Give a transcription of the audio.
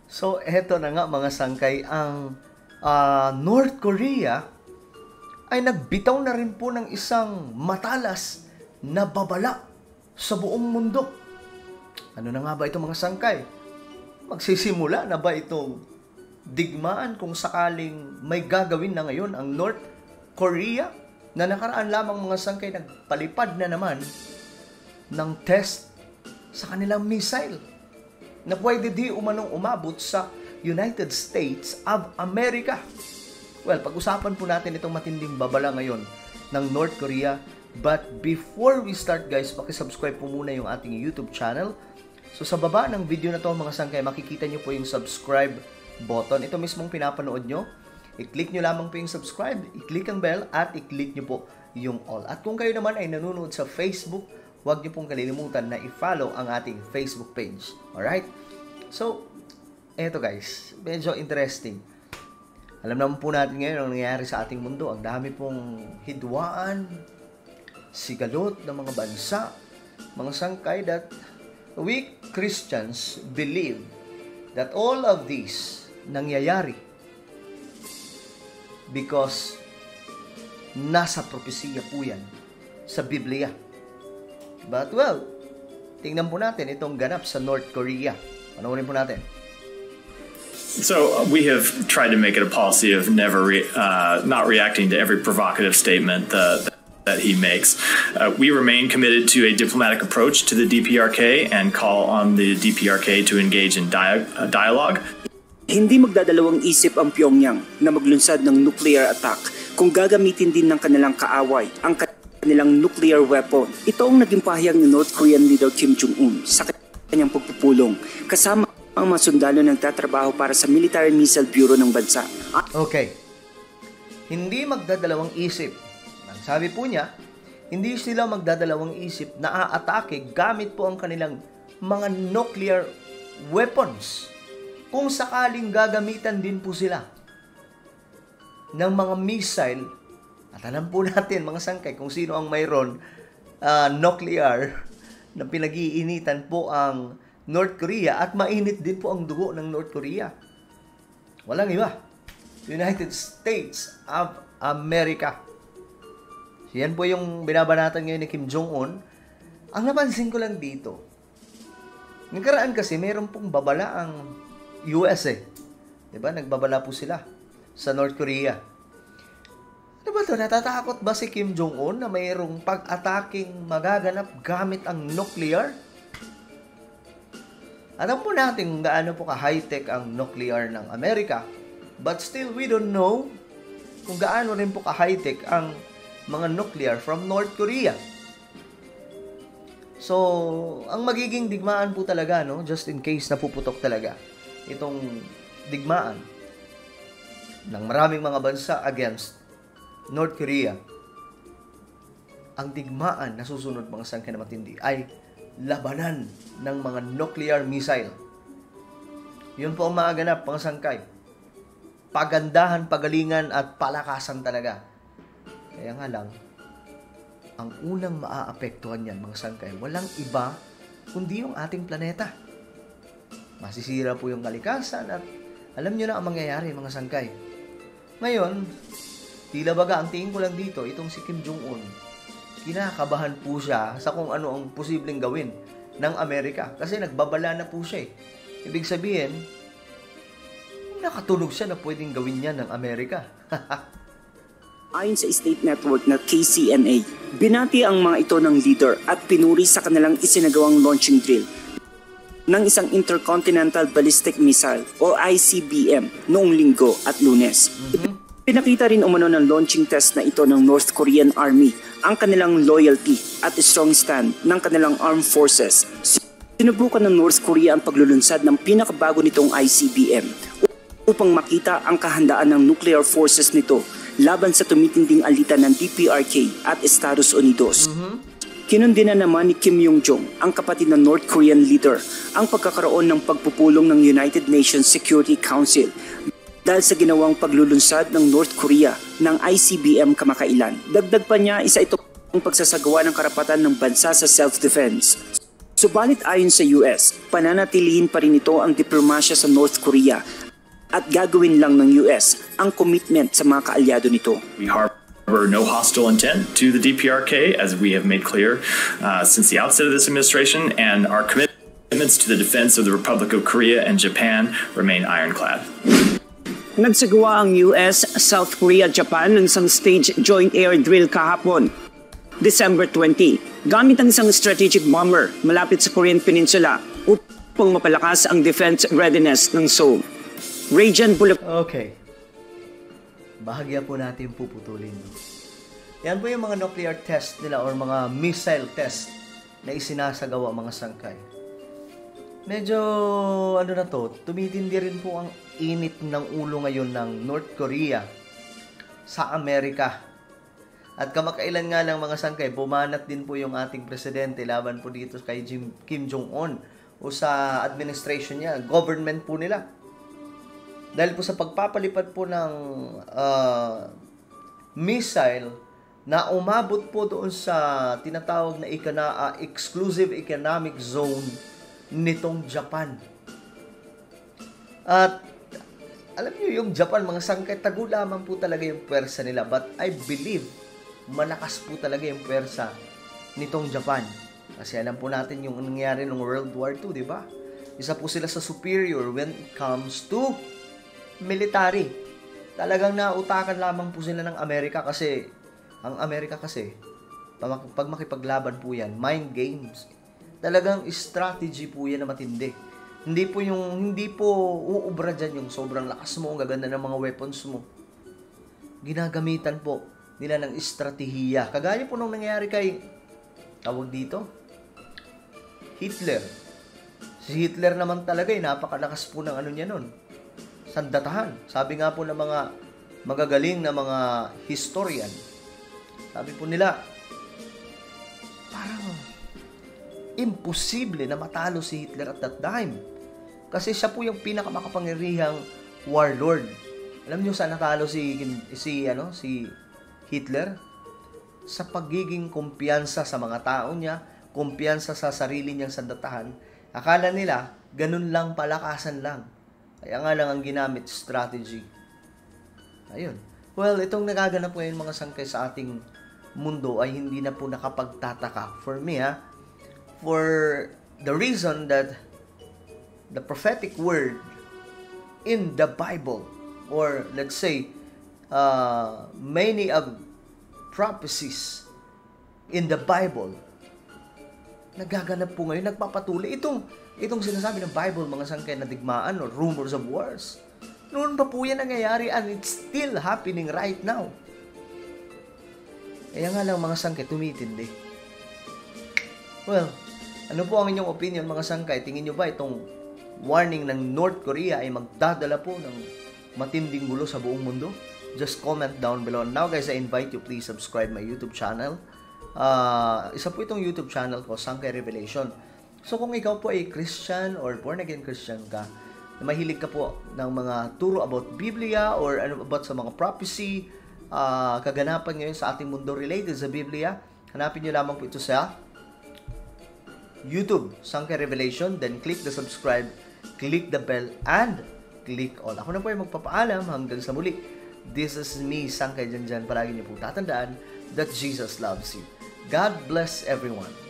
So, eto na nga mga sangkay, ang North Korea ay nagbitaw na rin po ng isang matalas na babala sa buong mundo. Ano na nga ba ito mga sangkay? Magsisimula na ba itong digmaan kung sakaling may gagawin na ngayon ang North Korea? Na nakaraan lamang mga sangkay nagpalipad na naman ng test sa kanilang missile na pwede di umanong umabot sa United States of America. Well, pag-usapan po natin itong matinding babala ngayon ng North Korea. But before we start guys, pakisubscribe po muna yung ating YouTube channel. So sa baba ng video na to mga sangkay, makikita nyo po yung subscribe button. Ito mismong pinapanood nyo. I-click nyo lamang po yung subscribe, i-click ang bell at i-click nyo po yung all. At kung kayo naman ay nanonood sa Facebook, huwag nyo pong kalilimutan na i-follow ang ating Facebook page. Alright? So, eto guys, medyo interesting. Alam naman po natin ngayon ang nangyayari sa ating mundo. Ang dami pong hidwaan, sigalot ng mga bansa, mga sangkay, that we Christians believe that all of this nangyayari because nasa propesiya po yan sa Biblia. But well, tingnan po natin itong ganap sa North Korea. Panoorin po natin. So we have tried to make it a policy of never not reacting to every provocative statement that he makes. We remain committed to a diplomatic approach to the DPRK and call on the DPRK to engage in dialogue. Hindi magdadalawang isip ang Pyongyang na maglunsad ng nuclear attack kung gagamitin din ng kanilang kaaway ang kanilang nuclear weapon. Ito ang naging pahayag ni North Korean leader Kim Jong-un sa kanyang pagpupulong kasama ang mga sundalo ng tatrabaho para sa Military Missile Bureau ng bansa. Okay. Hindi magdadalawang isip. Ang sabi po niya, hindi sila magdadalawang isip na aatake gamit po ang kanilang mga nuclear weapons. Kung sakaling gagamitan din po sila ng mga missile, at alam po natin mga sangkay kung sino ang mayroon nuclear na pinag-iinitan po ang North Korea at mainit din po ang dugo ng North Korea. Walang iba. United States of America. Yan po yung binabanatan ngayon ni Kim Jong-un. Ang napansin ko lang dito, nagkaraan kasi meron pong babala ang US Diba? Nagbabala po sila sa North Korea. Diba ito? Natatakot ba si Kim Jong-un na mayroong pag-ataking magaganap gamit ang nuclear? Alam po natin kung gaano po ka-high-tech ang nuclear ng Amerika, but still we don't know kung gaano rin po ka-high-tech ang mga nuclear from North Korea. So, ang magiging digmaan po talaga, no, just in case napuputok talaga itong digmaan ng maraming mga bansa against North Korea, ang digmaan na susunod mga sangkay na matindi ay labanan ng mga nuclear missile. Yun po ang maaganap mga sangkay. Pagandahan, pagalingan at palakasan talaga. Kaya nga lang, ang unang maaapektuhan yan mga sangkay, walang iba kundi yung ating planeta. Masisira po yung kalikasan at alam nyo na ang mangyayari mga sangkay. Ngayon, tila baga ang tingin ko lang dito, itong si Kim Jong-un, kinakabahan po siya sa kung ano ang posibleng gawin ng Amerika. Kasi nagbabala na po siya eh. Ibig sabihin, nakatunog siya na pwedeng gawin niya ng Amerika. Ayon sa state network na KCNA, binati ang mga ito ng leader at pinuri sa kanilang isinagawang launching drill ng isang Intercontinental Ballistic Missile o ICBM noong Linggo at Lunes. Pinakita rin umano ng launching test na ito ng North Korean Army ang kanilang loyalty at strong stand ng kanilang armed forces. Sinubukan ng North Korea ang paglulunsad ng pinakabago nitong ICBM upang makita ang kahandaan ng nuclear forces nito laban sa tumitinding alitan ng DPRK at Estados Unidos. Kinundina naman ni Kim Yong-jong, ang kapatid ng North Korean leader, ang pagkakaroon ng pagpupulong ng United Nations Security Council dahil sa ginawang paglulunsad ng North Korea ng ICBM kamakailan. Dagdag pa niya, isa itong pagsasagawa ng karapatan ng bansa sa self-defense. Subalit ayon sa US, pananatilihin pa rin ito ang diplomasya sa North Korea at gagawin lang ng US ang commitment sa mga kaalyado nito. We harbor no hostile intent to the DPRK, as we have made clear since the outset of this administration, and our commitments to the defense of the Republic of Korea and Japan remain ironclad. Nagsagawa ang US, South Korea at Japan ng isang stage joint air drill kahapon, December 20, gamit ang isang strategic bomber malapit sa Korean Peninsula upang mapalakas ang defense readiness ng Seoul. Rajan Boulevard. Okay. Bahagya po natin puputulin. Yan po yung mga nuclear test nila or mga missile test na isinasagawa mga sangkay. Medyo, tumitindi rin po ang init ng ulo ngayon ng North Korea sa Amerika. At kamakailan nga lang mga sangkay, bumanat din po yung ating presidente laban po dito kay Kim Jong-un o sa administration niya, government po nila. Dahil po sa pagpapalipad po ng missile na umabot po doon sa tinatawag na exclusive economic zone nitong Japan. At alam niyo yung Japan, mga sangkay, tago lamang po talaga yung pwersa nila. But I believe malakas po talaga yung pwersa nitong Japan. Kasi alam po natin yung nangyari ng World War II, di ba? Isa po sila sa superior when it comes to military. Talagang nautakan lamang po sila ng Amerika kasi ang Amerika kasi pag makipaglaban po yan, mind games. Talagang strategy po yan na matindi. Hindi po uubra dyan yung sobrang lakas mo, ang gaganda ng mga weapons mo. Ginagamitan po nila ng estratehiya. Kagaya po nung nangyayari kay, tawag dito, Hitler. Si Hitler naman talaga, napakalakas po ng niya nun. Sandatahan. Sabi nga po ng mga magagaling na mga historian, sabi po nila, parang imposible na matalo si Hitler at that time. Kasi siya po yung pinakamakapangyarihang warlord. Alam niyo saan natalo si Hitler? Sa pagiging kumpiyansa sa mga tao niya, kumpiyansa sa sarili niyang sandatahan. Akala nila, ganun lang, palakasan lang. Kaya nga lang ang ginamit, strategy. Ayun. Well, itong nagaganap po yung mga sangkay sa ating mundo ay hindi na po nakapagtataka. For me, for the reason that the prophetic word in the Bible, or let's say, many of prophecies in the Bible nagaganap po ngayon, nagpapatuloy. Itong sinasabi ng Bible, mga sangkay na digmaan or rumors of wars, noon pa po yan nangyayari and it's still happening right now. Kaya nga lang mga sangkay, tumitindi. Well, ano po ang inyong opinion mga sangkay? Tingin nyo ba itong warning ng North Korea ay magdadala po ng matinding gulo sa buong mundo? Just comment down below. Now guys, I invite you, please subscribe my YouTube channel. Isa po itong YouTube channel ko, Sangkay Revelation. So kung ikaw po ay Christian or born again Christian ka, na mahilig ka po ng mga turo about Biblia or about sa mga prophecy, kaganapan ngayon sa ating mundo related sa Biblia, hanapin nyo lamang po ito sa YouTube, Sangkay Revelation. Then click the subscribe, click the bell, and click all. Ako na po ay magpapaalam hanggang sa muli. This is me, Sangkay Janjan. Palagi niyo po tatandaan that Jesus loves you. God bless everyone.